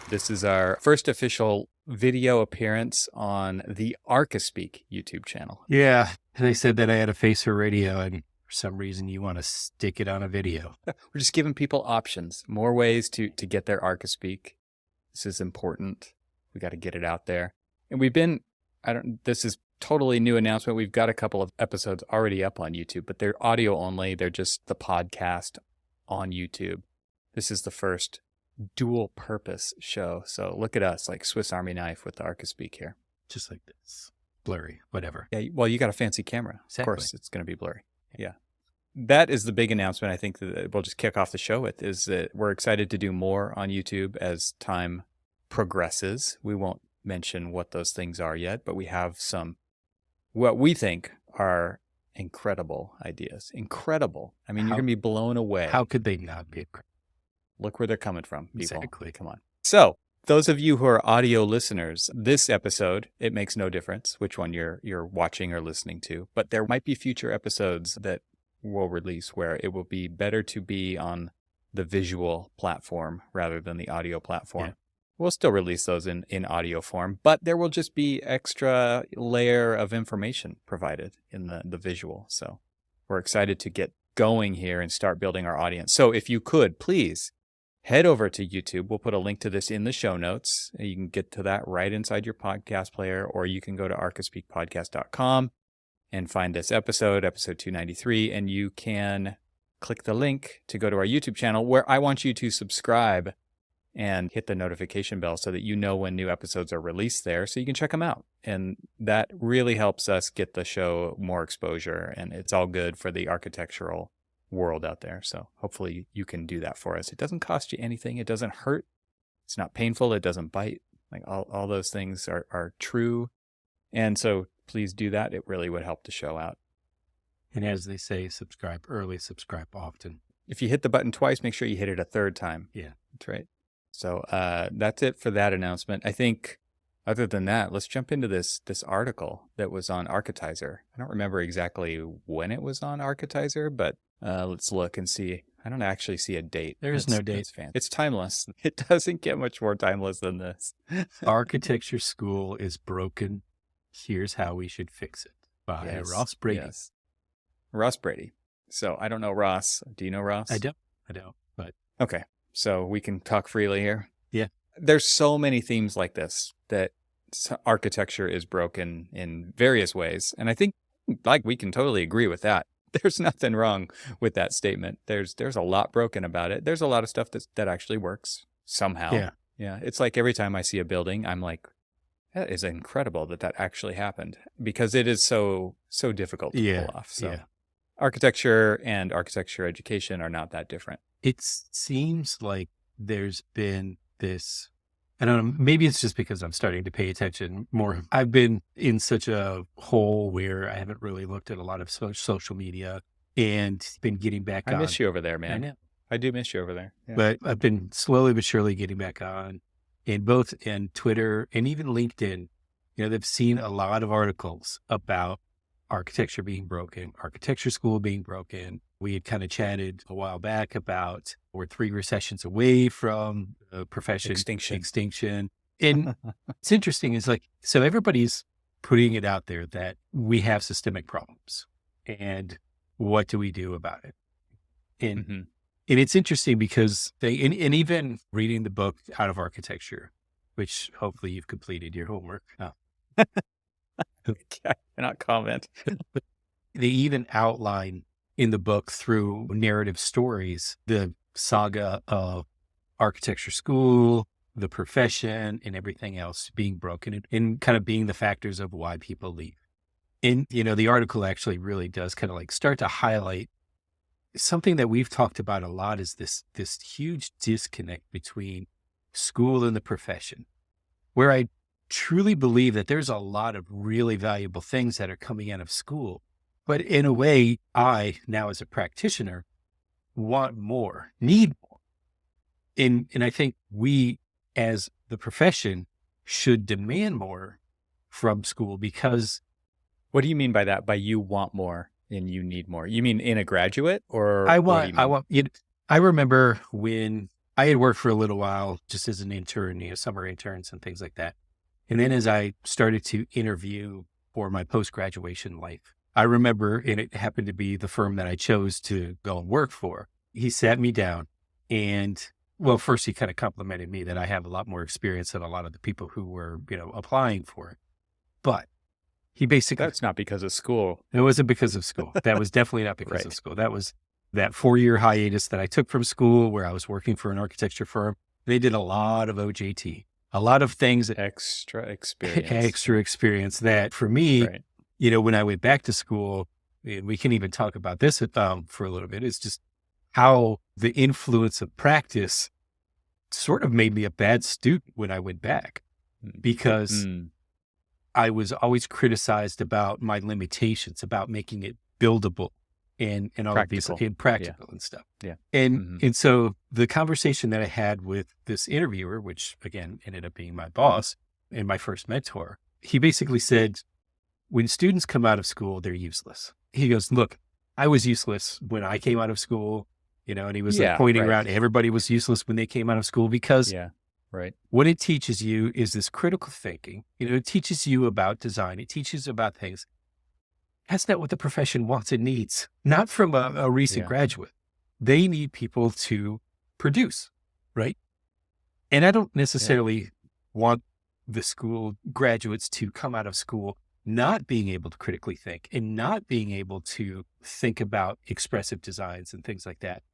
This is our first official video appearance on the Archispeak YouTube channel. Yeah, they said that I had a face for radio, and for some reason you want to stick it on a video. We're just giving people options, more ways to get their Archispeak. This is important. We got to get it out there. And this is totally new announcement. We've got a couple of episodes already up on YouTube, but they're audio only. They're just the podcast on YouTube. This is the first dual purpose show. So look at us like Swiss Army knife with the Archispeak here. Just like this. Blurry, whatever. Yeah, well, you got a fancy camera. Exactly. Of course, it's going to be blurry. Yeah. That is the big announcement I think that we'll just kick off the show with, is that we're excited to do more on YouTube as time progresses. We won't mention what those things are yet, but we have some, what we think are incredible ideas. Incredible. I mean, you're going to be blown away. How could they not be incredible? Look where they're coming from, people. Exactly. Come on. So, those of you who are audio listeners, this episode, it makes no difference which one you're watching or listening to, but there might be future episodes that we'll release where it will be better to be on the visual platform rather than the audio platform. Yeah. We'll still release those in audio form, but there will just be extra layer of information provided in the visual. So we're excited to get going here and start building our audience. So if you could, please head over to YouTube. We'll put a link to this in the show notes. You can get to that right inside your podcast player, or you can go to archispeakpodcast.com and find this episode 293, and you can click the link to go to our YouTube channel, where I want you to subscribe and hit the notification bell so that you know when new episodes are released there, so you can check them out. And that really helps us get the show more exposure, and it's all good for the architectural world out there. So hopefully you can do that for us. It doesn't cost you anything. It doesn't hurt. It's not painful. It doesn't bite. Like all those things are true. And so please do that. It really would help the show out. And as they say, subscribe early, subscribe often. If you hit the button twice, make sure you hit it a third time. Yeah. That's right. So that's it for that announcement. I think other than that, let's jump into this article that was on Architizer. I don't remember exactly when it was on Architizer, but let's look and see. I don't actually see a date. There is no date. It's timeless. It doesn't get much more timeless than this. Architecture School is broken. Here's how we should fix it. By Ross Brady. Yes. Ross Brady. So I don't know Ross. Do you know Ross? I don't. But okay. So we can talk freely here. Yeah. There's so many themes like this, that architecture is broken in various ways. And I think we can totally agree with that. There's nothing wrong with that statement. There's a lot broken about it. There's a lot of stuff that actually works somehow. Yeah. Yeah. It's like every time I see a building, I'm like, that is incredible that actually happened, because it is so difficult to pull off. So architecture and architecture education are not that different. It seems like there's been this, I don't know, maybe it's just because I'm starting to pay attention more. I've been in such a hole where I haven't really looked at a lot of social media and been getting back on. I miss you over there, man. I know. I do miss you over there. Yeah. But I've been slowly but surely getting back on, in both in Twitter and even LinkedIn. They've seen a lot of articles about architecture being broken, architecture school being broken. We had kind of chatted a while back about we're 3 recessions away from profession extinction. And it's interesting is so everybody's putting it out there that we have systemic problems, and what do we do about it? And it's interesting because and even reading the book Out of Architecture, which hopefully you've completed your homework. Oh. I cannot comment. They even outline in the book, through narrative stories, the saga of architecture school, the profession, and everything else being broken, and kind of being the factors of why people leave. And, the article actually really does kind of start to highlight something that we've talked about a lot, is this huge disconnect between school and the profession, where I truly believe that there's a lot of really valuable things that are coming out of school. But in a way, I, now as a practitioner, want more, need more. And I think we, as the profession, should demand more from school, because... What do you mean by that? By you want more and you need more? You mean in a graduate, or I remember when I had worked for a little while just as an intern, summer interns and things like that. And then as I started to interview for my post-graduation life, I remember, and it happened to be the firm that I chose to go and work for. He sat me down and, well, first he kind of complimented me that I have a lot more experience than a lot of the people who were, applying for it. But he basically, That's not because of school. it wasn't because of school. That was definitely not because of Right. school. That was that 4-year hiatus that I took from school where I was working for an architecture firm. They did a lot of OJT, a lot of things, Extra experience. extra experience that for me, Right. when I went back to school, and we can even talk about this for a little bit, is just how the influence of practice sort of made me a bad student when I went back, because Mm. I was always criticized about my limitations, about making it buildable and all of these Practical. and practical and stuff. Yeah. And Mhm. and so the conversation that I had with this interviewer, which again ended up being my boss and my first mentor, he basically said, when students come out of school, they're useless. He goes, look, I was useless when I came out of school, and he was like Yeah, pointing right. around, everybody was useless when they came out of school, because Yeah. Right. what it teaches you is this critical thinking. It teaches you about design. It teaches you about things. That's not what the profession wants and needs, not from a recent Yeah. graduate. They need people to produce, right? And I don't necessarily want the school graduates to come out of school not being able to critically think and not being able to think about expressive designs and things like that.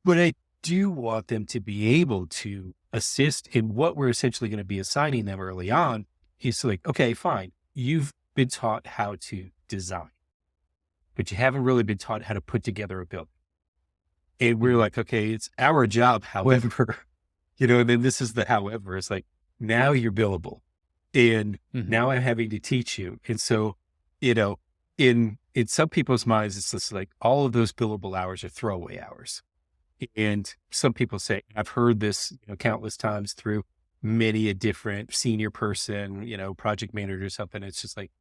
But I do want them to be able to assist in what we're essentially going to be assigning them early on. Is like, okay, fine. You've been taught how to design, but you haven't really been taught how to put together a building. And we're like, okay, it's our job. However, and then this is the however, it's like, now you're billable and Mhm. now I'm having to teach you. And so, in some people's minds, it's just like all of those billable hours are throwaway hours. And some people say, I've heard this countless times through many a different senior person, project manager or something. It's just like,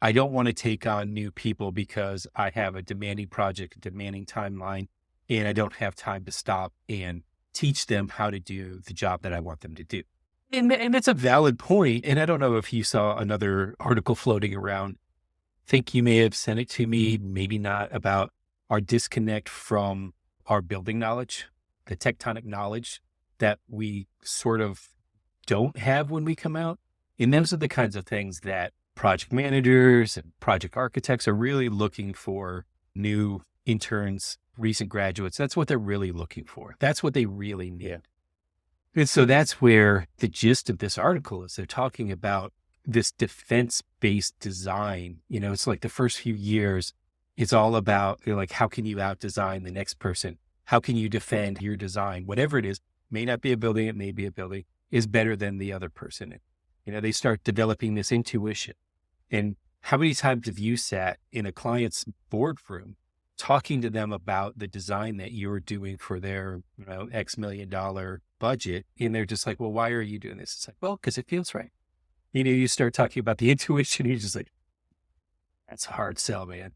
I don't want to take on new people because I have a demanding project, a demanding timeline, and I don't have time to stop and teach them how to do the job that I want them to do. And it's a valid point. And I don't know if you saw another article floating around. I think you may have sent it to me, maybe not, about our disconnect from our building knowledge, the tectonic knowledge that we sort of don't have when we come out. And those are the kinds of things that project managers and project architects are really looking for. New interns, recent graduates, that's what they're really looking for. That's what they really need. Yeah. And so that's where the gist of this article is. They're talking about this defense-based design. It's like the first few years, it's all about like, how can you out-design the next person? How can you defend your design? Whatever it is, may not be a building, it may be a building, is better than the other person. They start developing this intuition. And how many times have you sat in a client's boardroom talking to them about the design that you're doing for their, X $1 million budget? And they're just like, well, why are you doing this? It's like, well, because it feels right. You start talking about the intuition, you're just like, that's a hard sell, man.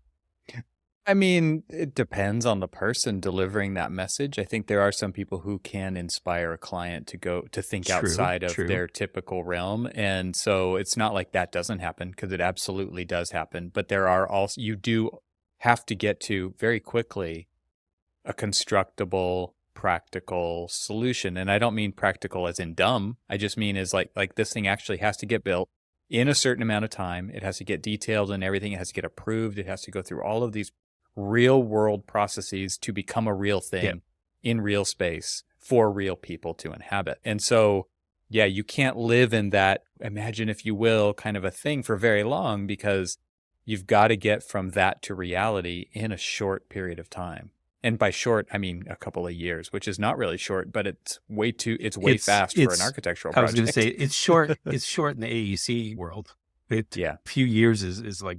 I mean, it depends on the person delivering that message. I think there are some people who can inspire a client to go to think outside of their typical realm. And so it's not like that doesn't happen, because it absolutely does happen. But there are also, you do have to get to very quickly a constructible, practical solution. And I don't mean practical as in dumb. I just mean as like this thing actually has to get built in a certain amount of time. It has to get detailed and everything. It has to get approved. It has to go through all of these real world processes to become a real thing in real space for real people to inhabit. And so, yeah, you can't live in that, imagine if you will, kind of a thing for very long, because you've got to get from that to reality in a short period of time. And by short, I mean a couple of years, which is not really short, but it's way fast for an architectural project. I was going to say it's short. It's short in the AEC world. A few years is like,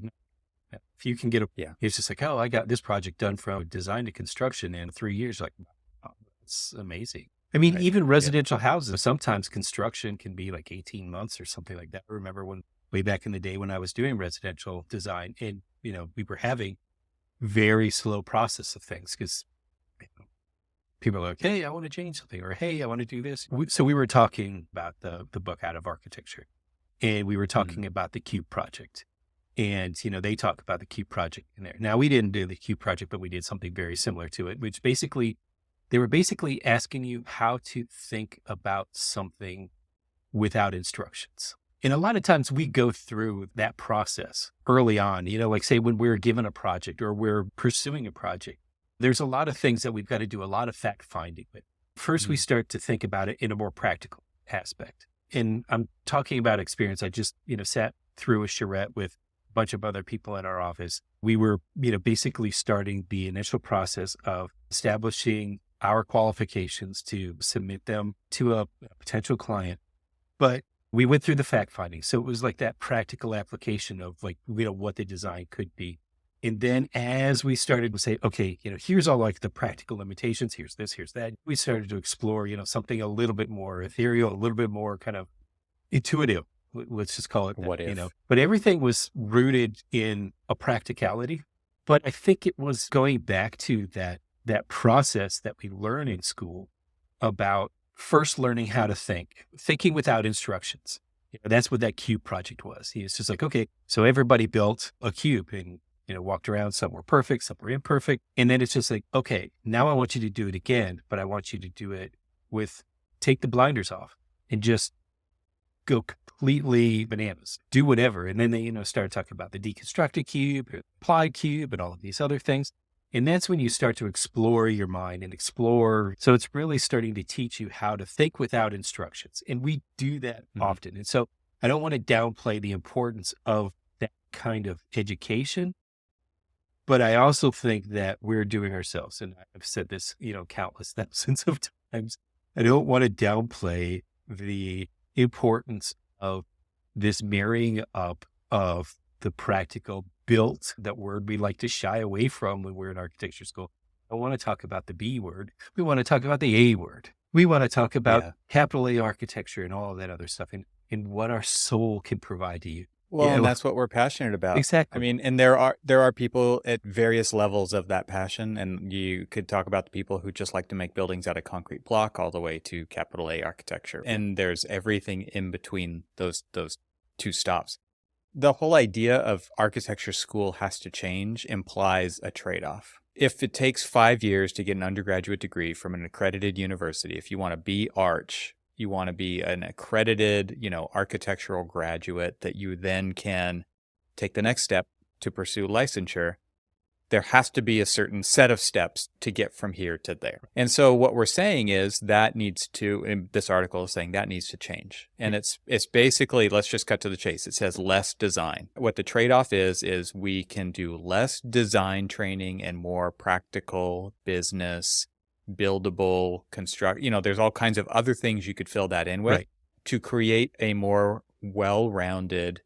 if you can get it's just like, oh, I got this project done from design to construction in 3 years. Like, oh, it's amazing. I mean, even residential houses, sometimes construction can be like 18 months or something like that. I remember way back in the day when I was doing residential design, and, we were having very slow process of things because people are like, hey, I want to change something, or hey, I want to do this. So we were talking about the book Out of Architecture, and we were talking about the Cube project. And, they talk about the Cube project in there. Now, we didn't do the Cube project, but we did something very similar to it, which basically, they were basically asking you how to think about something without instructions. And a lot of times we go through that process early on, like say when we're given a project or we're pursuing a project, there's a lot of things that we've got to do a lot of fact finding with. First, we start to think about it in a more practical aspect. And I'm talking about experience. I just, sat through a charrette with a bunch of other people at our office. We were, basically starting the initial process of establishing our qualifications to submit them to a potential client. But we went through the fact finding. So it was like that practical application of like, what the design could be. And then as we started to say, okay, here's all like the practical limitations, here's this, here's that. We started to explore, something a little bit more ethereal, a little bit more kind of intuitive. Let's just call it that, What if? But everything was rooted in a practicality. But I think it was going back to that process that we learn in school about first learning how to thinking without instructions. That's what that cube project was. It's just like, okay, so everybody built a cube and, walked around. Some were perfect, some were imperfect. And then it's just like, okay, now I want you to do it again, but I want you to do it take the blinders off and just go completely bananas, do whatever. And then they, started talking about the deconstructed cube, applied cube, and all of these other things. And that's when you start to explore your mind and explore. So it's really starting to teach you how to think without instructions. And we do that often. And so I don't want to downplay the importance of that kind of education, but I also think that we're doing ourselves. And I've said this, countless thousands of times. I don't want to downplay the importance of this marrying up of the practical built, that word we like to shy away from when we're in architecture school. I want to talk about the B word. We want to talk about the A word. We want to talk about capital A architecture and all of that other stuff and what our soul can provide to you. Well, and that's what we're passionate about. Exactly. I mean, and there are people at various levels of that passion, and you could talk about the people who just like to make buildings out of concrete block all the way to capital A architecture. And there's everything in between those two stops. The whole idea of architecture school has to change implies a trade-off. If it takes 5 years to get an undergraduate degree from an accredited university, if you want to be Arch, you want to be an accredited, architectural graduate that you then can take the next step to pursue licensure, there has to be a certain set of steps to get from here to there. And so what we're saying is that needs to, and this article is saying that needs to change. And it's basically, let's just cut to the chase. It says less design. What the trade-off is we can do less design training and more practical business, buildable, there's all kinds of other things you could fill that in with to create a more well-rounded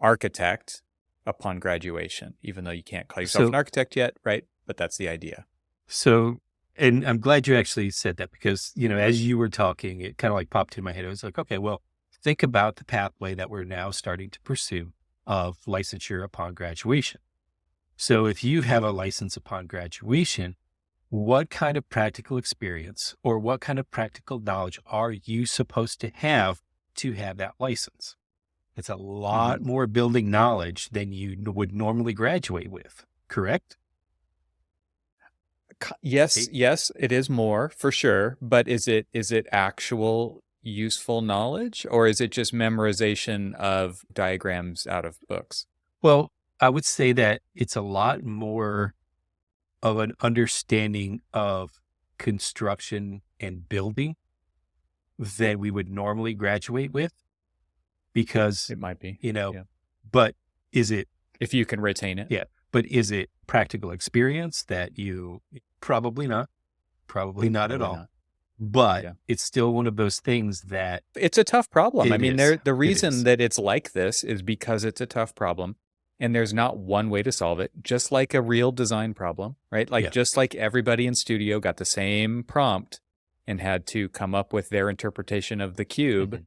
architect upon graduation, even though you can't call yourself an architect yet, right? But that's the idea. So, and I'm glad you actually said that because, as you were talking, it kind of like popped in my head. I was like, okay, well, think about the pathway that we're now starting to pursue of licensure upon graduation. So if you have a license upon graduation, what kind of practical experience or what kind of practical knowledge are you supposed to have that license? It's a lot more building knowledge than you would normally graduate with, correct? Yes, it is more for sure. But is it actual useful knowledge, or is it just memorization of diagrams out of books? Well, I would say that it's a lot more of an understanding of construction and building than we would normally graduate with. Because it might be, but is it, if you can retain it? Yeah. But is it practical experience that you probably not at all, not. But it's still one of those things that it's a tough problem. I mean, the reason that it's like this is because it's a tough problem and there's not one way to solve it, just like a real design problem, right? Like just like everybody in studio got the same prompt and had to come up with their interpretation of the cube.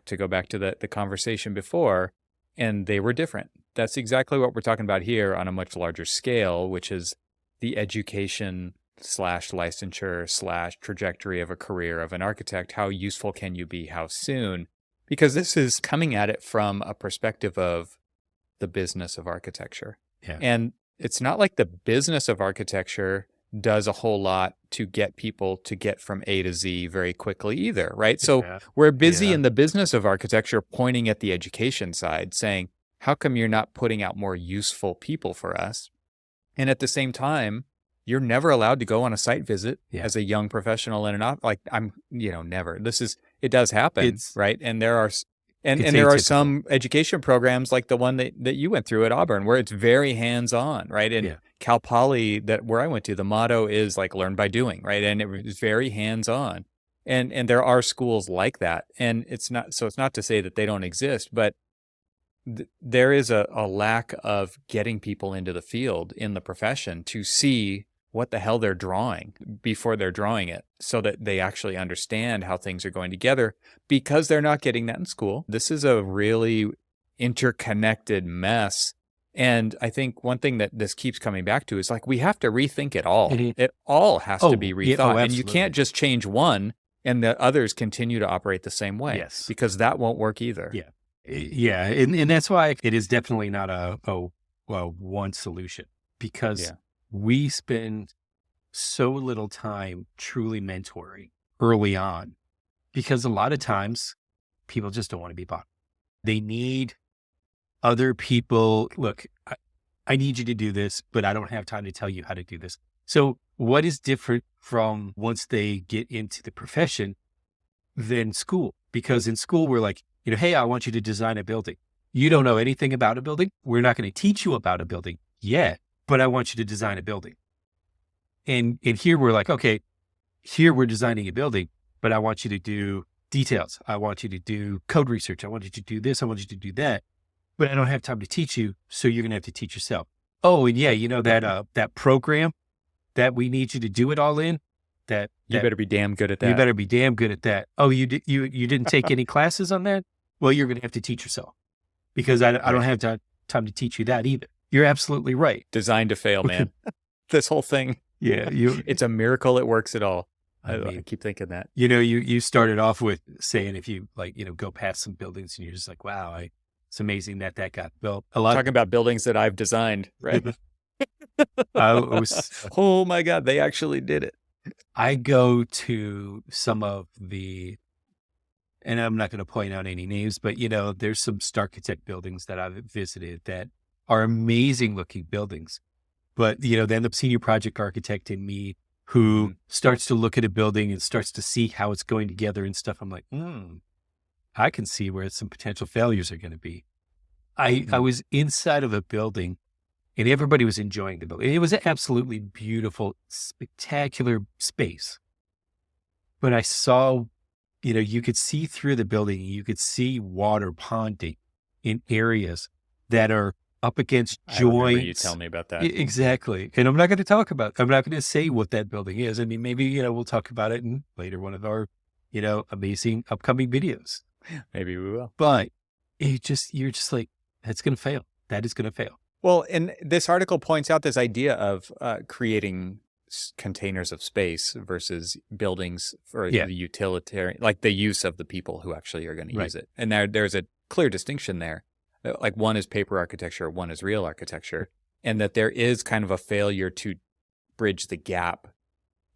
To go back to the conversation before, and they were different. That's exactly what we're talking about here on a much larger scale, which is the education slash licensure slash trajectory of a career of an architect. How useful can you be? How soon? Because this is coming at it from a perspective of the business of architecture. Yeah. And it's not like the business of architecture does a whole lot to get people to get from A to Z very quickly either, right? So Yeah. we're busy Yeah. in the business of architecture pointing at the education side, saying, how come you're not putting out more useful people for us? And at the same time, you're never allowed to go on a site visit as a young professional in an like never. It does happen, right? And there are some education programs like the one that you went through at Auburn where it's very hands-on, right? And Cal Poly, where I went to, the motto is like learn by doing, right? And it was very hands-on. And there are schools like that. And it's not to say that they don't exist, but there is a lack of getting people into the field in the profession to see what the hell they're drawing before they're drawing it so that they actually understand how things are going together because they're not getting that in school. This is a really interconnected mess. And I think one thing that this keeps coming back to is like, we have to rethink it all. It all has to be rethought. And you can't just change one and the others continue to operate the same way because that won't work either. Yeah. Yeah. And that's why it is definitely not a one solution because we spend so little time truly mentoring early on because a lot of times people just don't want to be bought. They need other people. Look, I need you to do this, but I don't have time to tell you how to do this. So what is different from once they get into the profession than school? Because in school, we're like, hey, I want you to design a building. You don't know anything about a building. We're not going to teach you about a building yet, but I want you to design a building. And here we're like, okay, here we're designing a building, but I want you to do details. I want you to do code research. I want you to do this. I want you to do that, but I don't have time to teach you. So you're going to have to teach yourself. Oh, and that program that we need you to do it all in, you better be damn good at that. You better be damn good at that. Oh, you didn't take any classes on that? Well, you're going to have to teach yourself because I don't have time to teach you that either. You're absolutely right. Designed to fail, man. This whole thing. Yeah. It's a miracle it works at all. I keep thinking that. You started off with saying if you go past some buildings and you're just like, wow, it's amazing that got built. Talking about buildings that I've designed, right? Oh my God, they actually did it. I go to some of the, and I'm not going to point out any names, but there's some Starchitect buildings that I've visited that are amazing looking buildings. But then the senior project architect in me who starts to look at a building and starts to see how it's going together and stuff, I'm like, I can see where some potential failures are going to be. I was inside of a building and everybody was enjoying the building. It was an absolutely beautiful, spectacular space. But I saw, you could see through the building, you could see water ponding in areas that are up against joints. I remember you tell me about that. Exactly. And I'm not going to say what that building is. I mean, maybe, we'll talk about it in later one of our, amazing upcoming videos. Maybe we will. But you're just like, that's going to fail. That is going to fail. Well, and this article points out this idea of creating containers of space versus buildings for the utilitarian, like the use of the people who actually are going to use it. And there's a clear distinction there. Like one is paper architecture, one is real architecture, and that there is kind of a failure to bridge the gap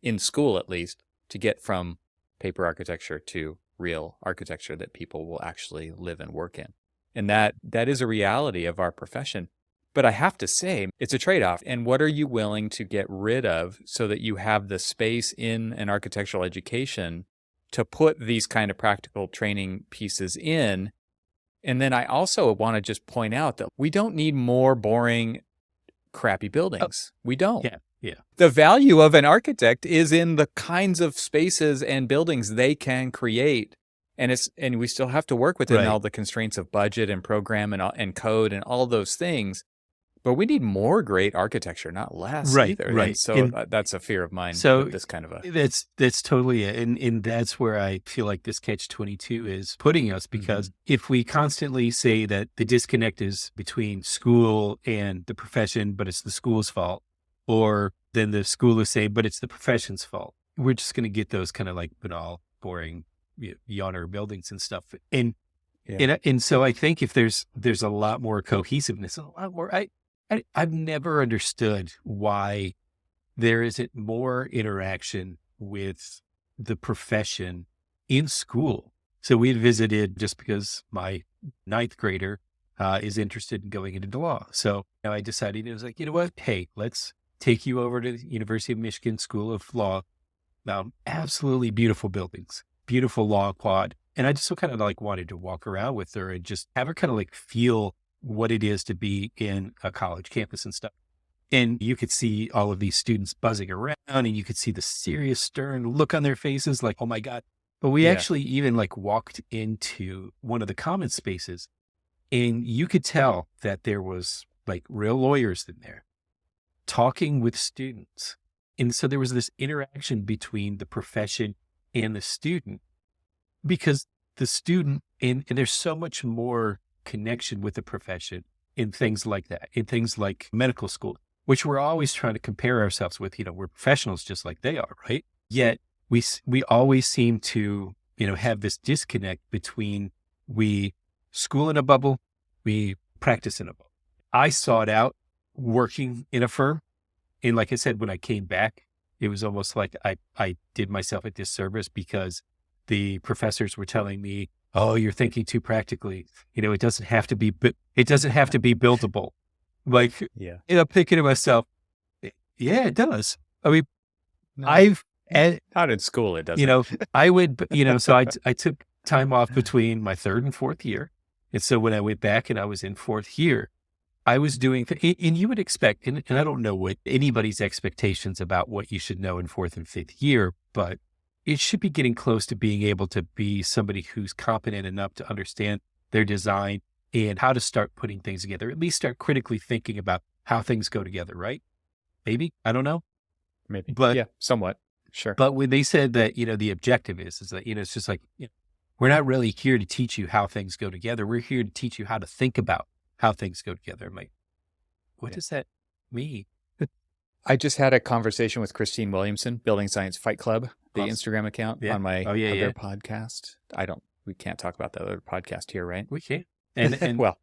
in school, at least, to get from paper architecture to real architecture that people will actually live and work in. And that is a reality of our profession. But I have to say, it's a trade-off. And what are you willing to get rid of so that you have the space in an architectural education to put these kind of practical training pieces in? And then I also want to just point out that we don't need more boring, crappy buildings. We don't. Yeah. The value of an architect is in the kinds of spaces and buildings they can create. And we still have to work within all the constraints of budget and program and code and all those things. But we need more great architecture, not less either. Right. And so that's a fear of mine. So this kind of that's totally it. And that's where I feel like this catch-22 is putting us, because if we constantly say that the disconnect is between school and the profession, but it's the school's fault, or then the school is saying, but it's the profession's fault. We're just going to get those kind of like banal, boring, yawner buildings and stuff. And so I think if there's a lot more cohesiveness, a lot more, I've never understood why there isn't more interaction with the profession in school. So we had visited just because my 9th grader is interested in going into law. So I decided, it was like, you know what? Hey, let's take you over to the University of Michigan School of Law. Absolutely beautiful buildings, beautiful law quad. And I just kind of like wanted to walk around with her and just have her kind of like feel what it is to be in a college campus and stuff. And you could see all of these students buzzing around, and you could see the serious, stern look on their faces like, oh my God. But we actually even like walked into one of the common spaces, and you could tell that there was like real lawyers in there talking with students. And so there was this interaction between the profession and the student, because the student, and there's so much more connection with the profession in things like that, in things like medical school, which we're always trying to compare ourselves with. We're professionals just like they are, right? Yet we always seem to, have this disconnect between we school in a bubble, we practice in a bubble. I sought out working in a firm. And like I said, when I came back, it was almost like I did myself a disservice, because the professors were telling me, oh, you're thinking too practically. It doesn't have to be buildable. Like, I'm thinking to myself, yeah, it does. I mean, No. Not in school, it doesn't. I would, so I took time off between my 3rd and 4th year. And so when I went back and I was in 4th year, I was doing, and you would expect, and I don't know what anybody's expectations about what you should know in 4th and 5th year, but it should be getting close to being able to be somebody who's competent enough to understand their design and how to start putting things together, at least start critically thinking about how things go together, right? Maybe, I don't know. Maybe, but yeah, somewhat, sure. But when they said that, the objective is that, it's just like, we're not really here to teach you how things go together. We're here to teach you how to think about how things go together. I'm like, what does that mean? I just had a conversation with Christine Williamson, Building Science Fight Club, the Awesome. Instagram account on my other podcast. We can't talk about the other podcast here, right? We can't. And well,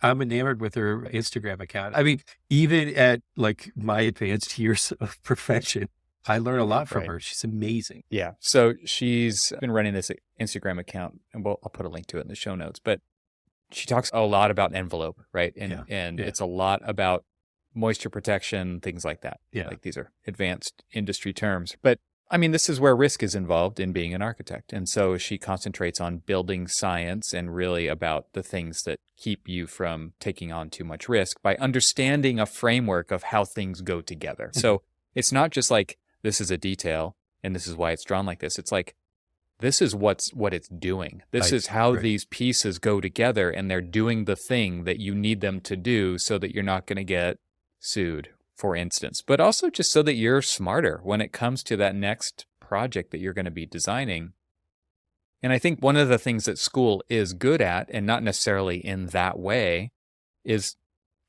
I'm enamored with her Instagram account. I mean, even at like my advanced years of profession, I learn a lot from her. She's amazing. Yeah. So she's been running this Instagram account, and I'll put a link to it in the show notes, but she talks a lot about envelope, right? And it's a lot about moisture protection, things like that. Yeah. Like these are advanced industry terms. But I mean, this is where risk is involved in being an architect. And so she concentrates on building science and really about the things that keep you from taking on too much risk by understanding a framework of how things go together. So it's not just like, this is a detail and this is why it's drawn like this. It's like, this is what it's doing. This is how these pieces go together, and they're doing the thing that you need them to do so that you're not going to get sued, for instance, but also just so that you're smarter when it comes to that next project that you're going to be designing. And I think one of the things that school is good at, and not necessarily in that way, is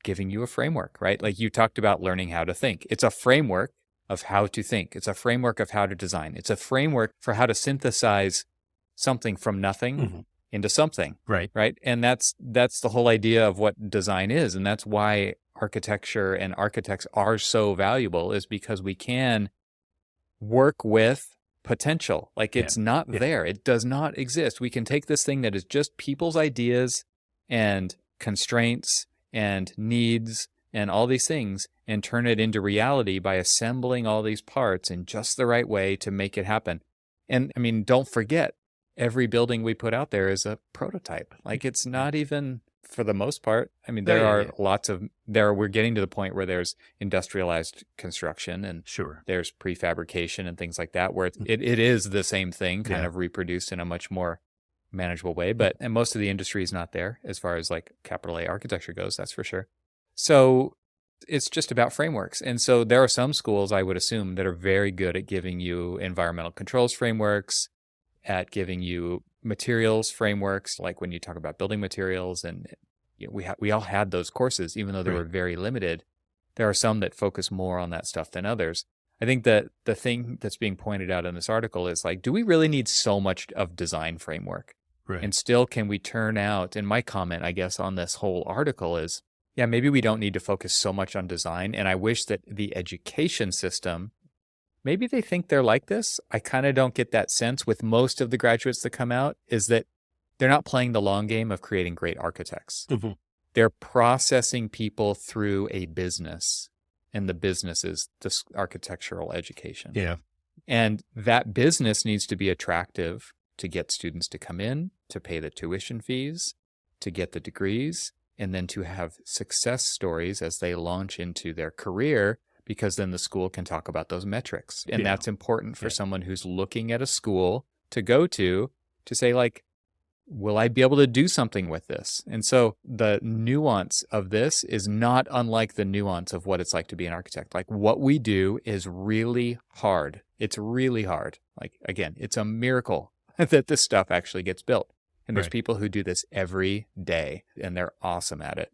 giving you a framework, right? Like you talked about learning how to think. It's a framework of how to think. It's a framework of how to design. It's a framework for how to synthesize something from nothing into something. Right. Right. And that's the whole idea of what design is. And that's why architecture and architects are so valuable, is because we can work with potential. Like it's not there. It does not exist. We can take this thing that is just people's ideas and constraints and needs and all these things and turn it into reality by assembling all these parts in just the right way to make it happen. And I mean, don't forget, every building we put out there is a prototype. Like it's not even, for the most part, I mean, there are lots of, we're getting to the point where there's industrialized construction and there's prefabrication and things like that, where it is the same thing kind of reproduced in a much more manageable way. But, and most of the industry is not there as far as like capital A architecture goes, that's for sure. So it's just about frameworks. And so there are some schools, I would assume, that are very good at giving you environmental controls frameworks, at giving you materials frameworks, like when you talk about building materials. And we all had those courses, even though they were very limited. There are some that focus more on that stuff than others. I think that the thing that's being pointed out in this article is like, do we really need so much of design framework? Right. And still, can we turn out, and my comment, I guess, on this whole article is, yeah, maybe we don't need to focus so much on design. And I wish that the education system, maybe they think they're like this. I kind of don't get that sense with most of the graduates that come out, is that they're not playing the long game of creating great architects. Mm-hmm. They're processing people through a business, and the business is this architectural education. Yeah. And that business needs to be attractive to get students to come in, to pay the tuition fees, to get the degrees, and then to have success stories as they launch into their career, because then the school can talk about those metrics. And that's important for someone who's looking at a school to go to say, like, will I be able to do something with this? And so the nuance of this is not unlike the nuance of what it's like to be an architect. Like, what we do is really hard. It's really hard. Like, again, it's a miracle that this stuff actually gets built. And there's people who do this every day, and they're awesome at it.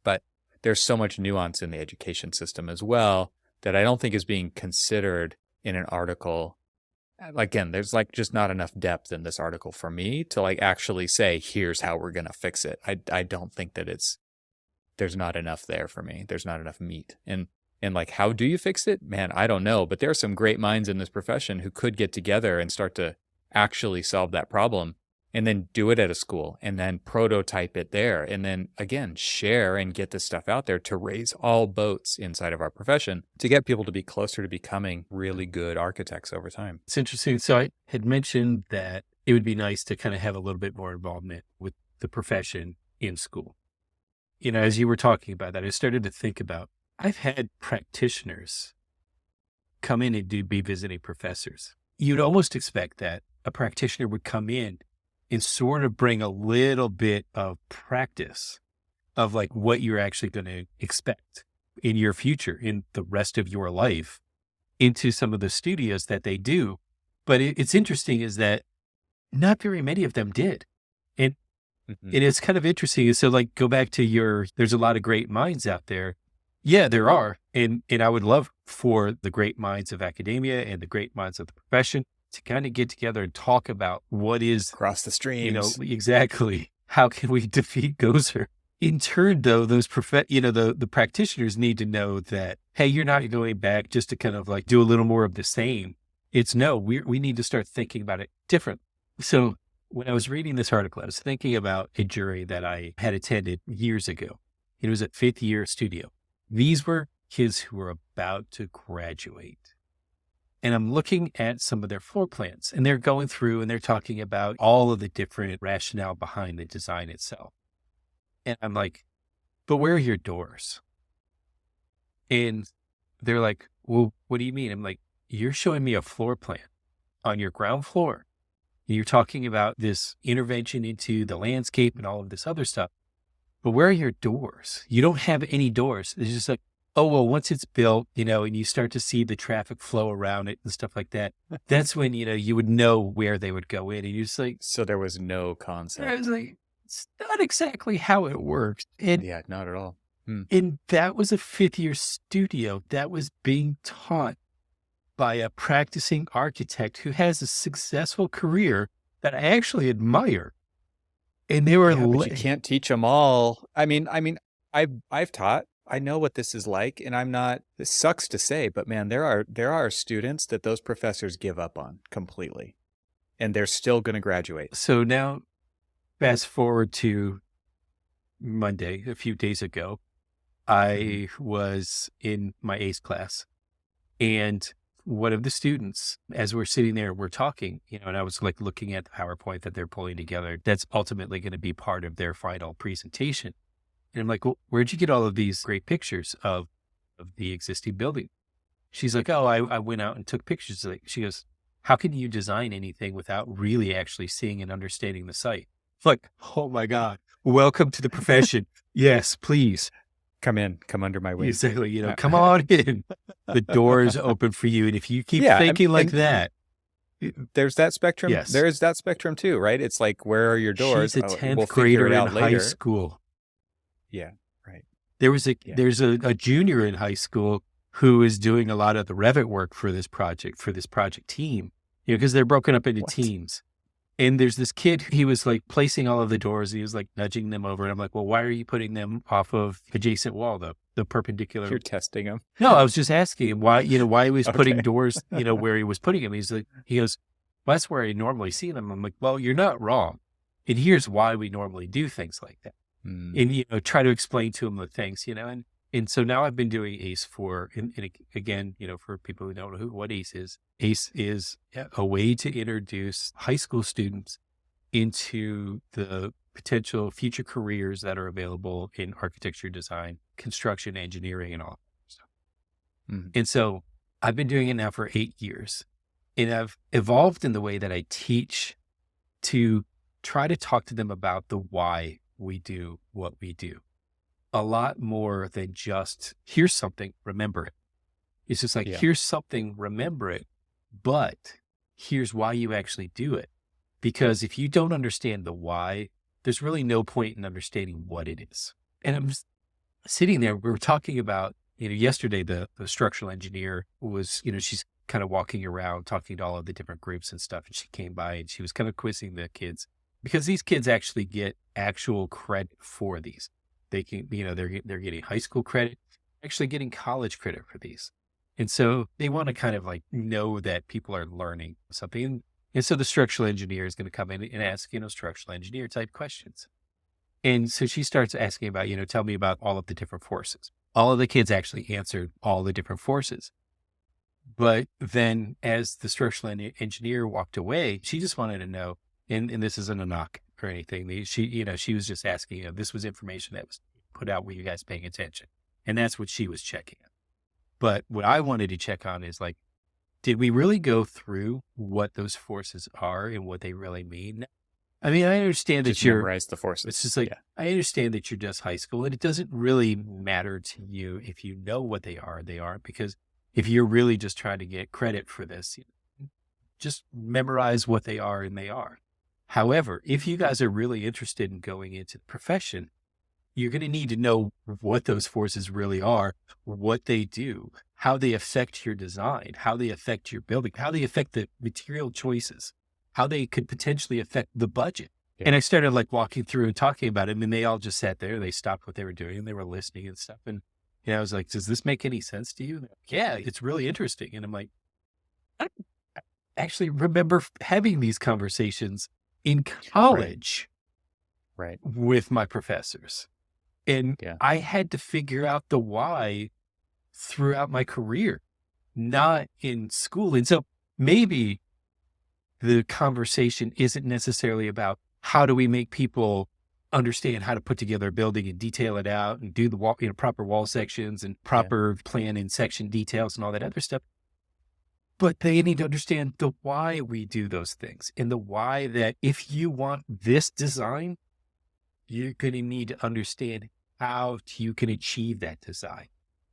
But there's so much nuance in the education system as well that I don't think is being considered in an article. Again, there's like just not enough depth in this article for me to like actually say, here's how we're going to fix it. I don't think that there's not enough there for me. There's not enough meat. And like, how do you fix it? Man, I don't know. But there are some great minds in this profession who could get together and start to actually solve that problem, and then do it at a school, and then prototype it there, and then again share and get this stuff out there to raise all boats inside of our profession to get people to be closer to becoming really good architects over time. It's interesting. So I had mentioned that it would be nice to kind of have a little bit more involvement with the profession in school. You know, as you were talking about that, I started to think about, I've had practitioners come in and be visiting professors. You'd almost expect that a practitioner would come in and sort of bring a little bit of practice of like what you're actually going to expect in your future, in the rest of your life, into some of the studios that they do. But it's interesting is that not very many of them did. And it's kind of interesting. So like, go back to there's a lot of great minds out there. Yeah, there are. And I would love for the great minds of academia and the great minds of the profession to kind of get together and talk about what is across the streams. Exactly. How can we defeat Gozer? In turn, though, those the practitioners need to know that, hey, you're not going back just to kind of like do a little more of the same. It's no, we need to start thinking about it different. So when I was reading this article, I was thinking about a jury that I had attended years ago. It was a 5th year studio. These were kids who were about to graduate. And I'm looking at some of their floor plans, and they're going through and they're talking about all of the different rationale behind the design itself. And I'm like, but where are your doors? And they're like, well, what do you mean? I'm like, you're showing me a floor plan on your ground floor. You're talking about this intervention into the landscape and all of this other stuff. But where are your doors? You don't have any doors. It's just like, oh, well, once it's built, and you start to see the traffic flow around it and stuff like that, that's when, you would know where they would go in. And you're just like, so there was no concept. I was like, it's not exactly how it works. And, yeah, not at all. And that was a 5th year studio that was being taught by a practicing architect who has a successful career that I actually admire. And they were, but you can't teach them all. I mean, I've taught. I know what this is like, and this sucks to say, but man, there are students that those professors give up on completely, and they're still going to graduate. So now fast forward to Monday, a few days ago, I was in my ACE class, and one of the students, as we're sitting there, we're talking, and I was like looking at the PowerPoint that they're pulling together. That's ultimately going to be part of their final presentation. And I'm like, well, where'd you get all of these great pictures of the existing building? She's like, oh, I went out and took pictures. She goes, how can you design anything without really actually seeing and understanding the site? It's like, oh my God, welcome to the profession. Yes, please. Come under my wing. Exactly. Come on in. The door is open for you. And if you keep thinking like that. There's that spectrum. Yes. There is that spectrum too, right? It's like, where are your doors? She's a 10th grader in high school. Yeah, right. There's a junior in high school who is doing a lot of the Revit work for this project team, because they're broken up into What? teams. And there's this kid, he was like placing all of the doors. He was like nudging them over. And I'm like, well, why are you putting them off of adjacent wall, the perpendicular? You're testing him. No, I was just asking him why he was putting Okay. doors, where he was putting them. He goes, well, that's where I normally see them. I'm like, well, you're not wrong. And here's why we normally do things like that. Mm. And, try to explain to him the things, and so now I've been doing ACE and again, for people who don't know what ACE is a way to introduce high school students into the potential future careers that are available in architecture, design, construction, engineering, and all that stuff. Mm. And so I've been doing it now for 8 years, and I've evolved in the way that I teach to try to talk to them about the why we do what we do. A lot more than just, here's something, remember it. It's just like, here's something, remember it, but here's why you actually do it. Because if you don't understand the why, there's really no point in understanding what it is. And I'm just sitting there, we were talking about, yesterday, the structural engineer was, she's kind of walking around talking to all of the different groups and stuff. And she came by and she was kind of quizzing the kids, because these kids actually get actual credit for these. They can, they're getting high school credit, actually getting college credit for these. And so they want to kind of like know that people are learning something. And so the structural engineer is going to come in and ask, structural engineer type questions. And so she starts asking about, tell me about all of the different forces. All of the kids actually answered all the different forces. But then as the structural engineer walked away, she just wanted to know, and this isn't a knock or anything. She was just asking, this was information that was put out. Were you guys paying attention? And that's what she was checking on. But what I wanted to check on is like, did we really go through what those forces are and what they really mean? I mean, I understand that you're memorize the forces. It's just like, I understand that you're just high school, and it doesn't really matter to you if you know what they are, because if you're really just trying to get credit for this, just memorize what they are, and they are. However, if you guys are really interested in going into the profession, you're going to need to know what those forces really are, what they do, how they affect your design, how they affect your building, how they affect the material choices, how they could potentially affect the budget. Yeah. And I started like walking through and talking about it, and they all just sat there. They stopped what they were doing and they were listening and stuff. And I was like, does this make any sense to you? Like, yeah, it's really interesting. And I'm like, I actually remember having these conversations in college, right, with my professors. And I had to figure out the why throughout my career, not in school. And so maybe the conversation isn't necessarily about how do we make people understand how to put together a building and detail it out and do the wall, proper wall sections and proper plan and section details and all that other stuff. But they need to understand the why we do those things, and the why that if you want this design, you're going to need to understand how you can achieve that design.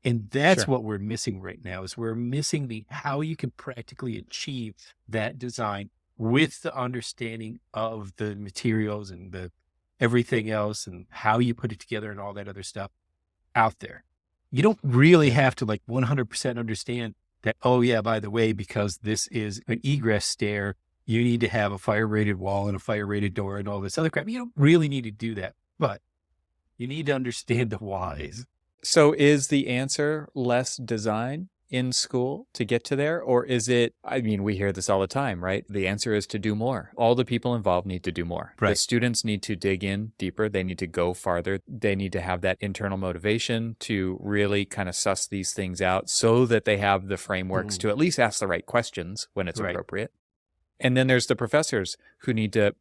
And that's what we're missing right now, is we're missing the how you can practically achieve that design with the understanding of the materials and the everything else and how you put it together and all that other stuff out there. You don't really have to like 100% understand that, oh yeah, by the way, because this is an egress stair, you need to have a fire rated wall and a fire rated door and all this other crap. You don't really need to do that, but you need to understand the whys. So is the answer less design in school to get to there? Or is it, I mean, we hear this all the time, right? The answer is to do more. All the people involved need to do more. Right. The students need to dig in deeper. They need to go farther. They need to have that internal motivation to really kind of suss these things out so that they have the frameworks to at least ask the right questions when it's appropriate. And then there's the professors who need to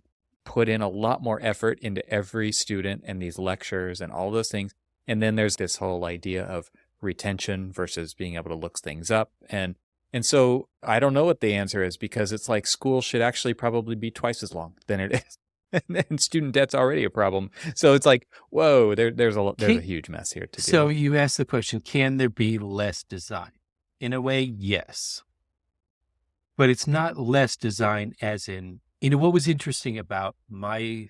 put in a lot more effort into every student and these lectures and all those things. And then there's this whole idea of retention versus being able to look things up. And so I don't know what the answer is, because it's like school should actually probably be twice as long than it is. And student debt's already a problem. So it's like, whoa, there's a huge mess here to do. So you asked the question, can there be less design? In a way, yes. But it's not less design as in, what was interesting about my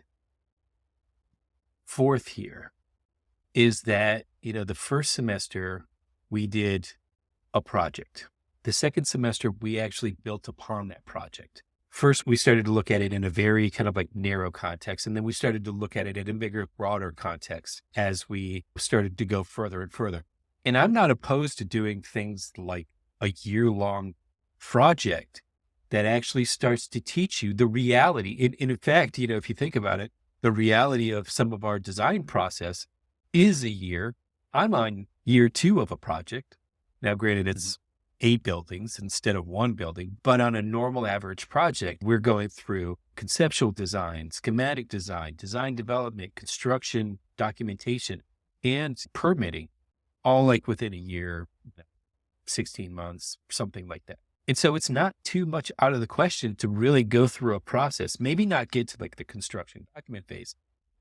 fourth year is that the first semester we did a project. The second semester, we actually built upon that project. First, we started to look at it in a very kind of like narrow context. And then we started to look at it in a bigger, broader context as we started to go further and further. And I'm not opposed to doing things like a year-long project that actually starts to teach you the reality. In fact, if you think about it, the reality of some of our design process is a year. I'm on year 2 of a project. Now, granted, it's 8 buildings instead of 1 building, but on a normal average project, we're going through conceptual design, schematic design, design development, construction, documentation, and permitting, all like within a year, 16 months, something like that. And so it's not too much out of the question to really go through a process, maybe not get to like the construction document phase,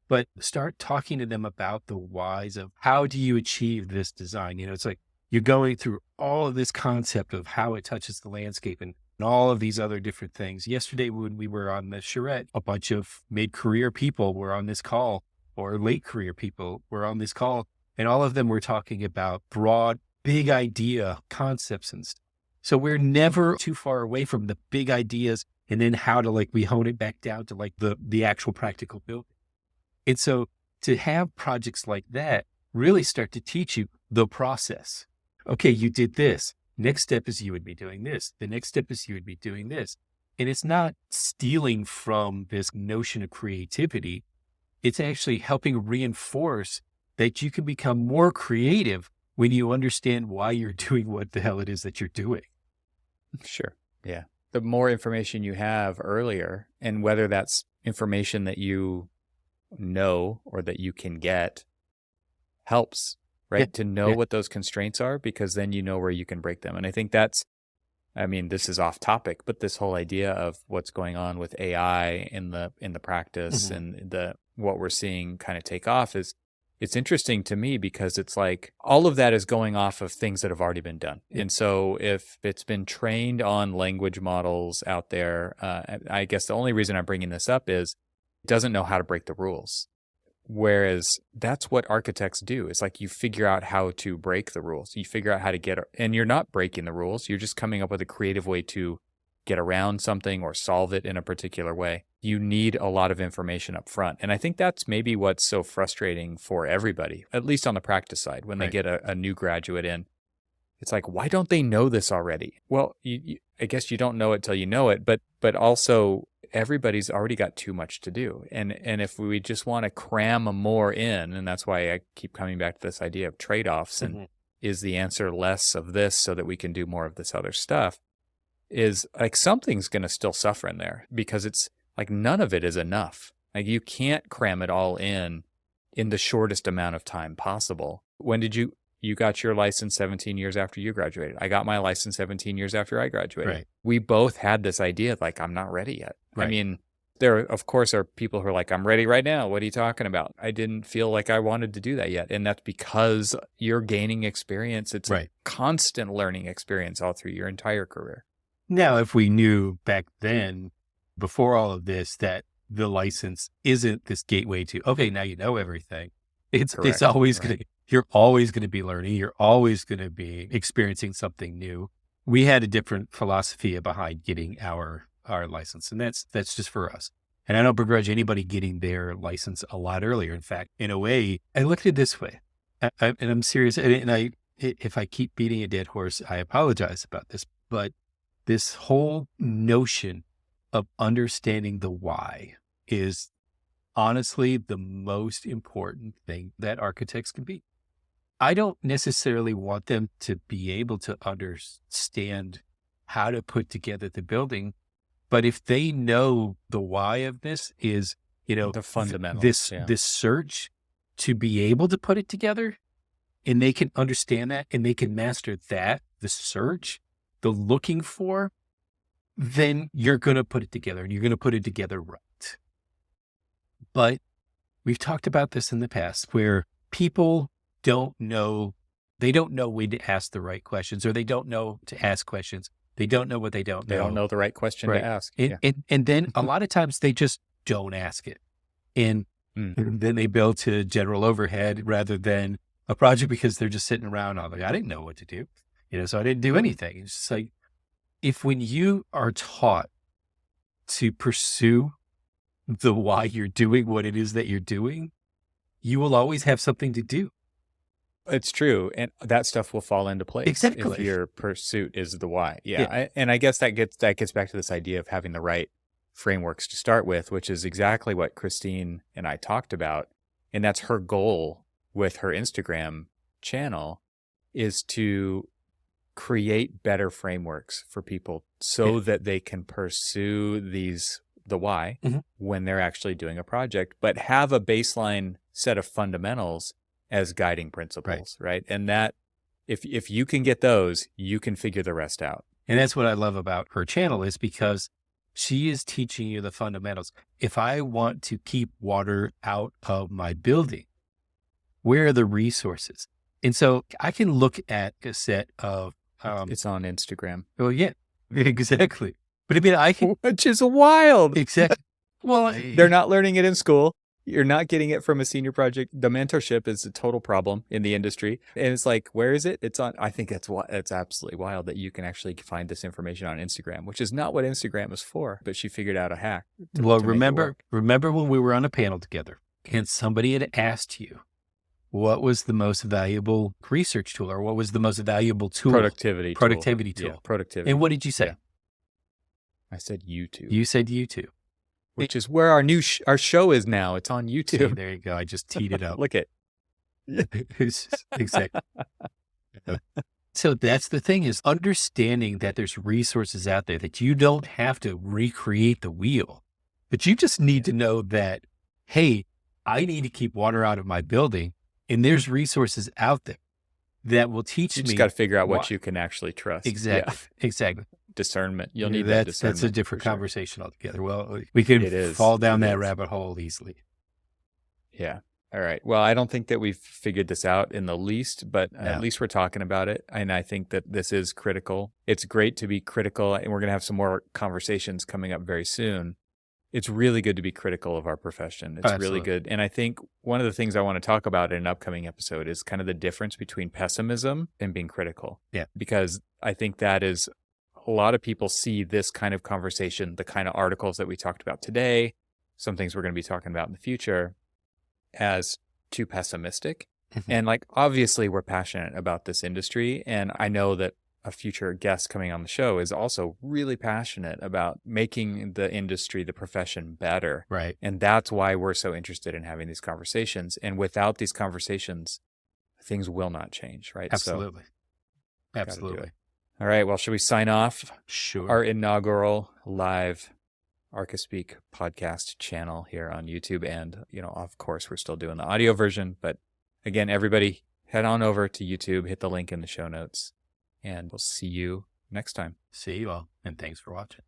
but start talking to them about the whys of how do you achieve this design? It's like you're going through all of this concept of how it touches the landscape and all of these other different things. Yesterday, when we were on the charrette, a bunch of mid-career people were on this call, or late career people were on this call, and all of them were talking about broad, big idea concepts and stuff. So we're never too far away from the big ideas and then how to we hone it back down to the actual practical building. And so to have projects like that really start to teach you the process. Okay, you did this. Next step is you would be doing this. The next step is you would be doing this. And it's not stealing from this notion of creativity. It's actually helping reinforce that you can become more creative when you understand why you're doing what the hell it is that you're doing. Sure. Yeah. The more information you have earlier, and whether that's information that you know or that you can get, helps, right? Yeah. To know what those constraints are, because then you know where you can break them. And I think this is off topic, but this whole idea of what's going on with AI in the practice and what we're seeing kind of take off it's interesting to me, because it's like all of that is going off of things that have already been done. Yeah. And so if it's been trained on language models out there, I guess the only reason I'm bringing this up is it doesn't know how to break the rules. Whereas that's what architects do. It's like you figure out how to break the rules. You figure out how to and you're not breaking the rules. You're just coming up with a creative way to get around something or solve it in a particular way. You need a lot of information up front. And I think that's maybe what's so frustrating for everybody, at least on the practice side, when they get a new graduate in. It's like, why don't they know this already? Well, I guess you don't know it till you know it, but also everybody's already got too much to do. And if we just want to cram more in, and that's why I keep coming back to this idea of trade-offs, and is the answer less of this so that we can do more of this other stuff, is like something's going to still suffer in there, because it's like none of it is enough. Like you can't cram it all in the shortest amount of time possible. When did you got your license 17 years after you graduated? I got my license 17 years after I graduated. Right. We both had this idea like, I'm not ready yet. Right. I mean, there, of course, are people who are like, I'm ready right now. What are you talking about? I didn't feel like I wanted to do that yet. And that's because you're gaining experience. It's a constant learning experience all through your entire career. Now, if we knew back then, before all of this, that the license isn't this gateway to, okay, now you know everything. It's always going to, you're always going to be learning. You're always going to be experiencing something new. We had a different philosophy behind getting our license, and that's just for us. And I don't begrudge anybody getting their license a lot earlier. In fact, in a way, I looked at it this way, and I'm serious. And if I keep beating a dead horse, I apologize about this, but this whole notion of understanding the why is honestly the most important thing that architects can be. I don't necessarily want them to be able to understand how to put together the building, but if they know the why of this is, the fundamentals, this search to be able to put it together, and they can understand that and they can master that, the search, the looking for, then you're going to put it together, and you're going to put it together right. But we've talked about this in the past where people don't know when to ask the right questions, or they don't know to ask questions. They don't know what they don't know. They don't know the right question to ask. And then a lot of times they just don't ask it. And then they build to general overhead rather than, a project because they're just sitting around. I'm like, I didn't know what to do, so I didn't do anything. It's just like, when you are taught to pursue the why you're doing what it is that you're doing, you will always have something to do. It's true. And that stuff will fall into place Exactly. if your pursuit is the why. Yeah. Yeah. And I guess that gets back to this idea of having the right frameworks to start with, which is exactly what Christine and I talked about. And that's her goal with her Instagram channel, is to create better frameworks for people so that they can pursue the why when they're actually doing a project, but have a baseline set of fundamentals as guiding principles, right? And that if you can get those, you can figure the rest out. And that's what I love about her channel, is because she is teaching you the fundamentals. If I want to keep water out of my building, where are the resources? And so I can look at a set of it's on Instagram. Oh yeah, exactly. But I mean, I can, which is wild. Exactly. Well, they're not learning it in school. You're not getting it from a senior project. The mentorship is a total problem in the industry. And it's like, where is it? It's on, I think it's absolutely wild that you can actually find this information on Instagram, which is not what Instagram is for, but she figured out a hack. Well, remember when we were on a panel together and somebody had asked you, what was the most valuable research tool, or what was the most valuable tool? Productivity tool. Yeah, productivity. And what did you say? Yeah. I said YouTube. You said YouTube. Which is where our new our show is now. It's on YouTube. See, there you go. I just teed it up. Look at exactly. So that's the thing, is understanding that there's resources out there, that you don't have to recreate the wheel, but you just need to know that, hey, I need to keep water out of my building, and there's resources out there that will teach me. You just got to figure out what you can actually trust. Exactly. Yeah. Exactly. Discernment. You'll need that discernment. That's a different conversation altogether. Well, we can fall down that rabbit hole easily. Yeah. All right. Well, I don't think that we've figured this out in the least, but at least we're talking about it. And I think that this is critical. It's great to be critical, and we're going to have some more conversations coming up very soon. It's really good to be critical of our profession. It's really good. And I think one of the things I want to talk about in an upcoming episode is kind of the difference between pessimism and being critical. Yeah. Because I think that is, a lot of people see this kind of conversation, the kind of articles that we talked about today, some things we're going to be talking about in the future, as too pessimistic. And like, obviously we're passionate about this industry. And I know that a future guest coming on the show is also really passionate about making the industry, the profession, better. Right. And that's why we're so interested in having these conversations. And without these conversations, things will not change, right? Absolutely. So, absolutely. All right. Well, should we sign off? Sure. Our inaugural live Archispeak podcast channel here on YouTube. And, of course, we're still doing the audio version. But again, everybody head on over to YouTube, hit the link in the show notes, and we'll see you next time. See you all, and thanks for watching.